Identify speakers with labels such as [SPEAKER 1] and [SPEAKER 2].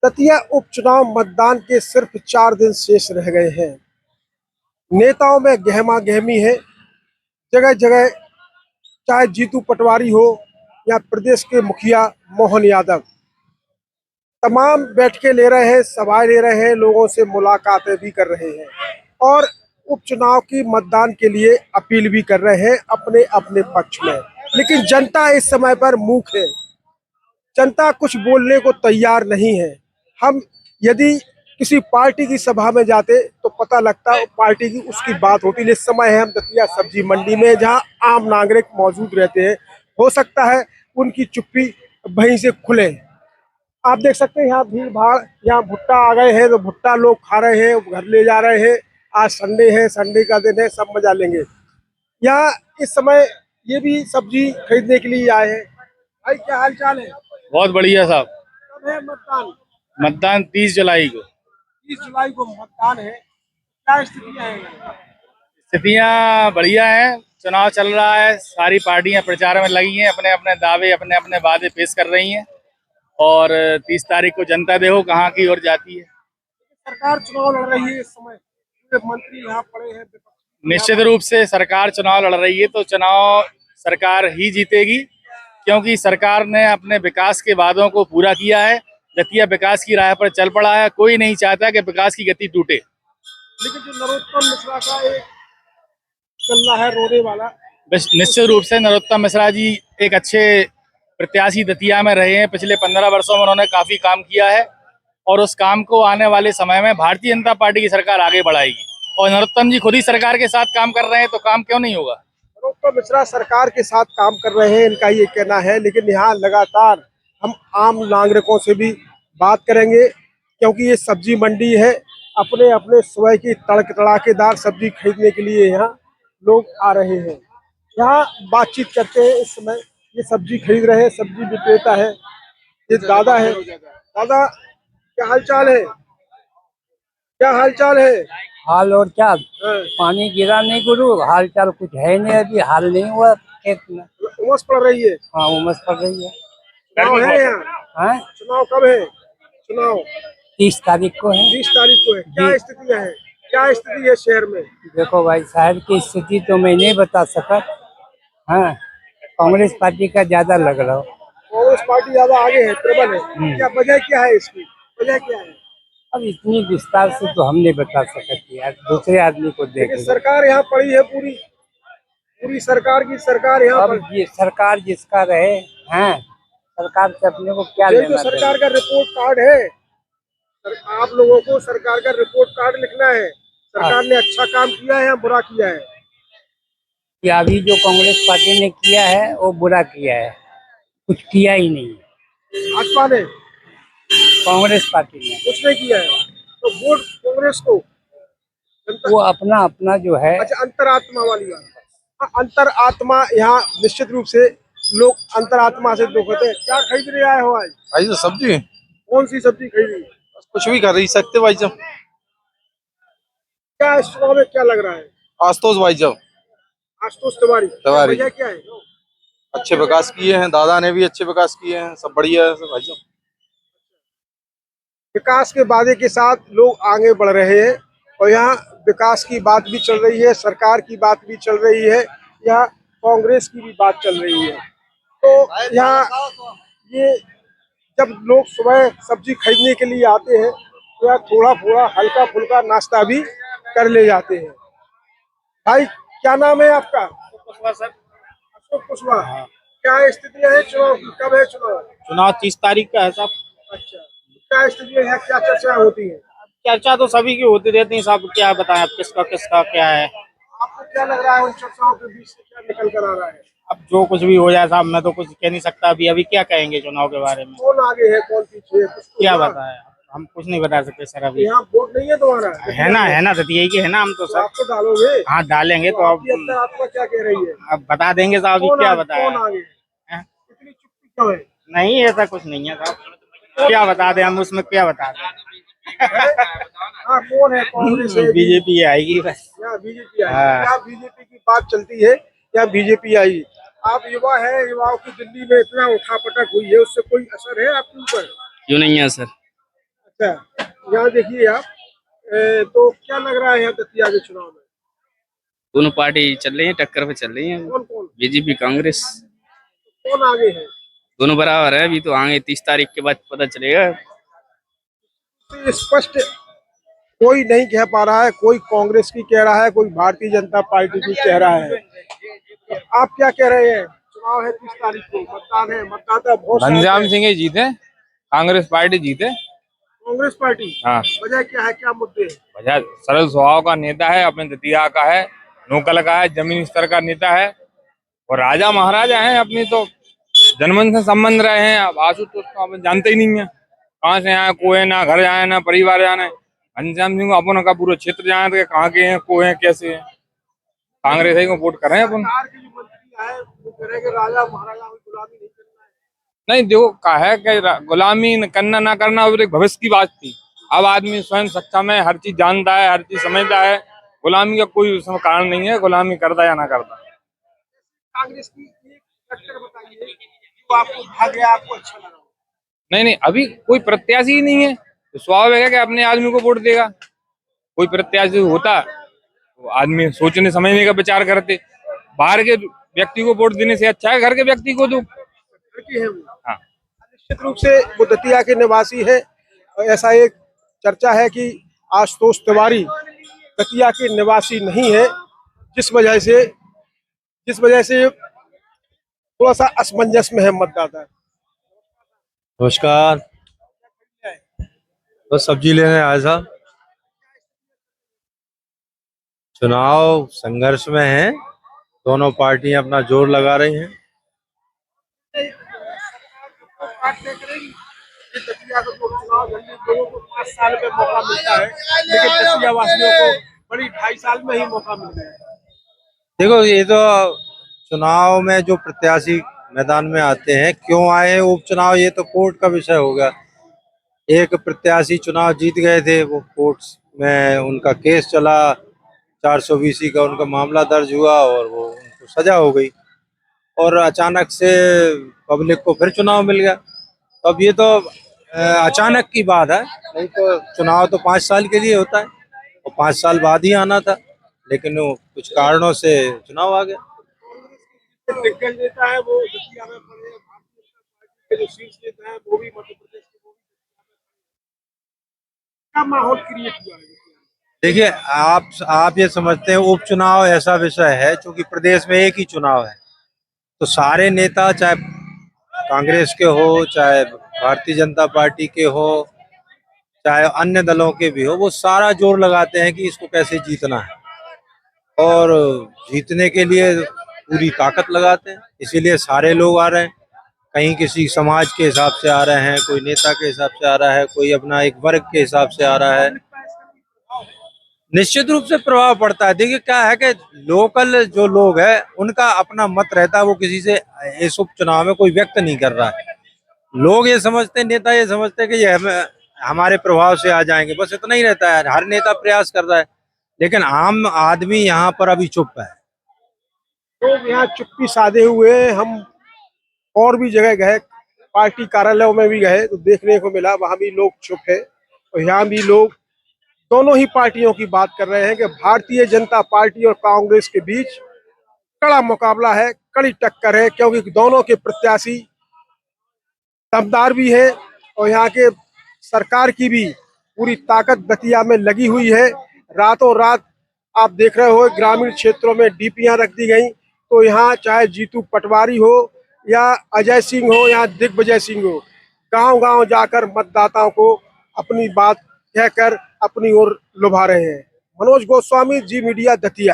[SPEAKER 1] दतिया उपचुनाव मतदान के सिर्फ 4 दिन शेष रह गए हैं। नेताओं में गहमा गहमी है। जगह जगह चाहे जीतू पटवारी हो या प्रदेश के मुखिया मोहन यादव, तमाम बैठकें ले रहे हैं, सभाएं ले रहे हैं, लोगों से मुलाकातें भी कर रहे हैं और उपचुनाव की मतदान के लिए अपील भी कर रहे हैं अपने अपने पक्ष में। लेकिन जनता इस समय पर मूक है। जनता कुछ बोलने को तैयार नहीं है। हम यदि किसी पार्टी की सभा में जाते तो पता लगता पार्टी की उसकी बात होती। इस समय है हम दतिया सब्जी मंडी में, जहां आम नागरिक मौजूद रहते हैं। हो सकता है उनकी चुप्पी वहीं से खुले। आप देख सकते हैं यहाँ भीड़ भाड़, यहाँ भुट्टा आ गए हैं तो भुट्टा लोग खा रहे हैं, घर ले जा रहे हैं। आज संडे है, संडे का दिन है, सब मजा लेंगे। यहाँ इस समय ये भी सब्जी खरीदने के लिए आए हैं। भाई क्या हाल चाल है?
[SPEAKER 2] बहुत बढ़िया साहब।
[SPEAKER 1] कब है मतदान?
[SPEAKER 2] मतदान 30 जुलाई को।
[SPEAKER 1] 30 जुलाई को मतदान है। क्या स्थितियां हैं?
[SPEAKER 2] स्थितियाँ बढ़िया हैं। चुनाव चल रहा है, सारी पार्टियां प्रचार में लगी हैं, अपने अपने दावे, अपने अपने वादे पेश कर रही हैं और 30 तारीख को जनता देखो कहाँ की ओर जाती है।
[SPEAKER 1] सरकार चुनाव लड़ रही है इस समय, पूरे मंत्री यहाँ पड़े हैं।
[SPEAKER 2] निश्चित रूप से सरकार चुनाव लड़ रही है तो चुनाव सरकार ही जीतेगी, क्योंकि सरकार ने अपने विकास के वादों को पूरा किया है। दतिया विकास की राह पर चल पड़ा है। कोई नहीं चाहता कि विकास की गति टूटे।
[SPEAKER 1] लेकिन जो नरोत्तम मिश्रा का एक चल रहा है रोने वाला,
[SPEAKER 2] निश्चित रूप से नरोत्तम मिश्रा जी एक अच्छे प्रत्याशी दतिया में रहे हैं। पिछले 15 वर्षों में उन्होंने काफी काम किया है और उस काम को आने वाले समय में भारतीय जनता पार्टी की सरकार आगे बढ़ाएगी। और नरोत्तम जी खुद ही सरकार के साथ काम कर रहे हैं तो काम क्यों नहीं होगा।
[SPEAKER 1] नरोत्तम मिश्रा सरकार के साथ काम कर रहे हैं, इनका ये कहना है। लेकिन यहाँ लगातार हम आम नागरिकों से भी बात करेंगे, क्योंकि ये सब्जी मंडी है। अपने अपने स्वयं की तड़कतड़ाकेदार सब्जी खरीदने के लिए यहाँ लोग आ रहे हैं। यहाँ बातचीत करते हैं। इस समय ये सब्जी खरीद रहे हैं, सब्जी विक्रेता है, ये दादा है। दादा क्या हाल चाल है? क्या हाल चाल है?
[SPEAKER 3] हाल और क्या,
[SPEAKER 1] हाँ,
[SPEAKER 3] पानी गिरा नहीं गुरु, हाल चाल कुछ है नहीं, अभी हाल नहीं हुआ खेत में।
[SPEAKER 1] उमस पड़ रही है।
[SPEAKER 3] हाँ, उमस पड़ रही है।
[SPEAKER 1] चुनाव है यहाँ?
[SPEAKER 3] हाँ,
[SPEAKER 1] चुनाव कब है? चुनाव
[SPEAKER 3] 30 तारीख को है।
[SPEAKER 1] 30 तारीख को है। क्या
[SPEAKER 3] जी।
[SPEAKER 1] स्थितियां है? क्या स्थिति है शहर में?
[SPEAKER 3] देखो भाई, शहर की स्थिति तो मैं नहीं बता सका। हाँ, कांग्रेस पार्टी का ज्यादा लग रहा हो।
[SPEAKER 1] कांग्रेस पार्टी ज्यादा आगे है, प्रबल है। क्या वजह क्या है इसकी? वजह क्या है?
[SPEAKER 3] अब इतनी विस्तार से तो हम नहीं बता सकते यार, दूसरे आदमी को देख
[SPEAKER 1] लेकिन
[SPEAKER 3] लो।
[SPEAKER 1] सरकार यहाँ पड़ी है, पूरी पूरी सरकार की सरकार यहाँ
[SPEAKER 3] अब
[SPEAKER 1] पर।
[SPEAKER 3] ये सरकार जिसका रहे, हैं, सरकार से अपने को क्या
[SPEAKER 1] ये
[SPEAKER 3] लेना
[SPEAKER 1] जो सरकार
[SPEAKER 3] देना।
[SPEAKER 1] का रिपोर्ट कार्ड है, आप लोगों को सरकार का रिपोर्ट कार्ड लिखना है। सरकार ने अच्छा काम किया है या बुरा किया है?
[SPEAKER 3] कि अभी जो कांग्रेस पार्टी ने किया है वो बुरा किया है, कुछ किया ही नहीं है
[SPEAKER 1] भाजपा ने
[SPEAKER 3] कांग्रेस पार्टी ने।
[SPEAKER 1] कुछ नहीं किया है तो वोट कांग्रेस को।
[SPEAKER 3] वो अपना अपना जो है।
[SPEAKER 1] अच्छा, अंतरात्मा वाली बात। हाँ, अंतरात्मा यहाँ निश्चित रूप से लोग अंतरात्मा से दुख होते हैं। क्या खरीदने आए हो आज?
[SPEAKER 4] भाई तो सब्जी
[SPEAKER 1] कौन सी सब्जी खरीदी?
[SPEAKER 4] कुछ भी कर रही सकते भाई साहब।
[SPEAKER 1] क्या इस चुनाव में क्या लग रहा है?
[SPEAKER 4] आशुतोष भाई साहब
[SPEAKER 1] आशुतोष तिवारी।
[SPEAKER 4] तिवारी।
[SPEAKER 1] वजह क्या है?
[SPEAKER 4] अच्छे विकास किए हैं, दादा ने भी अच्छे विकास किए हैं, सब बढ़िया है भाई साहब।
[SPEAKER 1] विकास के वादे के साथ लोग आगे बढ़ रहे हैं और यहाँ विकास की बात भी चल रही है, सरकार की बात भी चल रही है, यहाँ कांग्रेस की भी बात चल रही है। तो यहाँ ये जब लोग सुबह सब्जी खरीदने के लिए आते हैं तो यहाँ थोड़ा थोड़ा हल्का फुल्का नाश्ता भी कर ले जाते हैं। भाई क्या नाम है आपका? अशोक कुशवाहा। क्या स्थितियाँ है चुनाव की? कब है चुनाव?
[SPEAKER 2] चुनाव 30 तारीख का है साहब।
[SPEAKER 1] अच्छा, क्या स्थिति है? क्या चर्चा होती है?
[SPEAKER 2] चर्चा तो सभी की होती रहती है साहब, क्या बताएं अब किसका किसका क्या है।
[SPEAKER 1] आपको क्या लग रहा है उन चर्चाओं के बीच से क्या निकल कर आ रहा है?
[SPEAKER 2] अब जो कुछ भी हो जाए साहब, मैं तो कुछ कह नहीं सकता अभी। अभी क्या कहेंगे चुनाव के बारे में,
[SPEAKER 1] कौन आगे है, कौन पीछे है? कुछ तो
[SPEAKER 2] क्या
[SPEAKER 1] होगा।
[SPEAKER 2] बताएं, हम कुछ नहीं बता सकते सर अभी।
[SPEAKER 1] यहाँ वोट नहीं है तुम्हारा?
[SPEAKER 2] है ना दतिया के है ना हम तो
[SPEAKER 1] तो
[SPEAKER 2] सर।
[SPEAKER 1] आप तो डालोगे।
[SPEAKER 2] हाँ डालेंगे तो अब
[SPEAKER 1] आपकी अंतरात्मा क्या कह रही है?
[SPEAKER 2] अब बता देंगे साहब, अभी
[SPEAKER 1] कौन
[SPEAKER 2] क्या
[SPEAKER 1] आगे?
[SPEAKER 2] बताएं।
[SPEAKER 1] कौन आगे?
[SPEAKER 2] हैं?
[SPEAKER 1] इतनी चुप्पी क्यों है?
[SPEAKER 2] नहीं ऐसा कुछ नहीं है साहब, क्या बता दें हम, उसमें क्या बता दें।
[SPEAKER 1] हाँ, कौन है? कांग्रेस है?
[SPEAKER 2] बीजेपी आएगी बस।
[SPEAKER 1] यहाँ बीजेपी आई?
[SPEAKER 2] हाँ।
[SPEAKER 1] यहाँ बीजेपी की बात चलती है या बीजेपी आई? आप युवा है, युवाओं की दिल्ली में इतना उठापटक हुई है, उससे कोई असर है आपके ऊपर?
[SPEAKER 5] क्यों नहीं है सर।
[SPEAKER 1] अच्छा, यहाँ देखिए आप, तो क्या लग रहा है यहाँ दतिया के चुनाव में?
[SPEAKER 5] दोनों पार्टी चल रही है, टक्कर पे चल रही है।
[SPEAKER 1] कौन कौन
[SPEAKER 5] बीजेपी कांग्रेस
[SPEAKER 1] कौन आगे है?
[SPEAKER 5] दोनों बराबर है। अभी तो आगे 30 तारीख के बाद पता चलेगा।
[SPEAKER 1] तो स्पष्ट कोई नहीं कह पा रहा है, कोई कांग्रेस की कह रहा है, कोई भारतीय जनता पार्टी की कह रहा है। तो आप क्या कह रहे हैं? चुनाव है 30 तारीख को, मतदान है, मतदाता बहुत सारे
[SPEAKER 6] घनश्याम
[SPEAKER 1] हैं।
[SPEAKER 6] सिंह ही जीते, कांग्रेस पार्टी जीते।
[SPEAKER 1] कांग्रेस पार्टी?
[SPEAKER 6] हाँ,
[SPEAKER 1] वजह क्या है, क्या मुद्दे हैं?
[SPEAKER 6] वजह सरल स्वभाव का नेता है, अपने दतिया का है, नोकल का है, जमीन स्तर का नेता है और राजा महाराजा हैं। अपनी तो जनमन से संबंध रहे हैं। अब आशुतोष तो आप जानते ही नहीं है, कहाँ से आए, कोई ना घर जाए ना परिवार जाने। घनश्याम सिंह को अपन का पूरा क्षेत्र जानते हैं, कहाँ के हैं, को हैं, कैसे हैं। कांग्रेस ही को वोट कर रहे हैं अपन।
[SPEAKER 1] सरकार के जो मंत्री आए वो कह रहे हैं कि राजा महाराजा की गुलामी नहीं करना है।
[SPEAKER 6] नहीं, देखो कहा है कि गुलामी करना ना करना वो एक भविष्य की बात थी। अब आदमी स्वयं सक्षम है, हर चीज जानता है, हर चीज समझता है। गुलामी का कोई उसमें कारण नहीं है, गुलामी करता या ना करता।
[SPEAKER 1] कांग्रेस की एक फैक्टर बताइए जो आपको भा गया, आपको अच्छा लगा।
[SPEAKER 6] नहीं नहीं, अभी कोई प्रत्याशी ही नहीं है, तो स्वाभाविक है कि अपने आदमी को वोट देगा। कोई प्रत्याशी होता तो आदमी सोचने समझने का विचार करते। बाहर के व्यक्ति को वोट देने से अच्छा है घर के व्यक्ति को दो।
[SPEAKER 1] लड़की है वो।
[SPEAKER 6] हाँ,
[SPEAKER 1] निश्चित रूप से वो दतिया के निवासी है। और ऐसा एक चर्चा है कि आशुतोष तिवारी दतिया के निवासी नहीं है, जिस वजह से थोड़ा सा असमंजस में है मतदाता।
[SPEAKER 7] नमस्कार। बस सब्जी लेने आया था। चुनाव संघर्ष में है, दोनों पार्टियां अपना जोर लगा रही हैं।
[SPEAKER 1] दतिया का जो चुनाव जल्दी लोगों को 5 साल में मौका मिलता है, लेकिन दतिया वासियों को बड़ी 2.5 साल में ही मौका मिल गया है।
[SPEAKER 7] देखो, ये तो चुनाव में जो प्रत्याशी मैदान में आते हैं, क्यों आए हैं उपचुनाव, ये तो कोर्ट का विषय होगा। एक प्रत्याशी चुनाव जीत गए थे, वो कोर्ट में उनका केस चला, 420 का उनका मामला दर्ज हुआ और वो उनको सजा हो गई और अचानक से पब्लिक को फिर चुनाव मिल गया। तो अब ये तो अचानक की बात है, नहीं तो चुनाव तो 5 साल के लिए होता है और 5 साल बाद ही आना था, लेकिन वो कुछ कारणों से चुनाव आ गया।
[SPEAKER 1] दिग्गज नेता है वो दतिया में पड़े हैं, भारतीय जनता पार्टी के जो शीर्ष नेता है वो भी मध्य प्रदेश के, वो भी क्या माहौल क्रिएट हुआ है?
[SPEAKER 7] देखिए, आप ये समझते हैं उपचुनाव ऐसा विषय है, क्योंकि प्रदेश में एक ही चुनाव है, तो सारे नेता चाहे कांग्रेस के हो, चाहे भारतीय जनता पार्टी के हो, चाहे अन्य दलों के भी हो, वो सारा जोर लगाते हैं कि इसको कैसे जीतना है और जीतने के लिए पूरी ताकत लगाते हैं। इसीलिए सारे लोग आ रहे हैं, कहीं किसी समाज के हिसाब से आ रहे हैं, कोई नेता के हिसाब से आ रहा है, कोई अपना एक वर्ग के हिसाब से आ रहा है। निश्चित रूप से प्रभाव पड़ता है। देखिए, क्या है कि लोकल जो लोग हैं उनका अपना मत रहता है, वो किसी से इस उपचुनाव में कोई व्यक्त नहीं कर रहा है। लोग ये समझते हैं, नेता ये समझते हैं कि ये हमारे प्रभाव से आ जाएंगे, बस इतना ही रहता है। हर नेता प्रयास कर रहा है, लेकिन आम आदमी यहाँ पर अभी चुप है।
[SPEAKER 1] लोग यहाँ चुप्पी साधे हुए हैं। हम और भी जगह गए, पार्टी कार्यालयों में भी गए, तो देखने को मिला वहां भी लोग चुप है और यहाँ भी लोग दोनों ही पार्टियों की बात कर रहे हैं कि भारतीय जनता पार्टी और कांग्रेस के बीच कड़ा मुकाबला है, कड़ी टक्कर है, क्योंकि दोनों के प्रत्याशी दमदार भी है और यहाँ के सरकार की भी पूरी ताकत दतिया में लगी हुई है। रातों रात आप देख रहे हो ग्रामीण क्षेत्रों में डीपीयां रख दी गई, तो यहाँ चाहे जीतू पटवारी हो या अजय सिंह हो या दिग्विजय सिंह हो, गांव-गांव जाकर मतदाताओं को अपनी बात कहकर अपनी ओर लुभा रहे हैं। मनोज गोस्वामी, जी मीडिया, दतिया।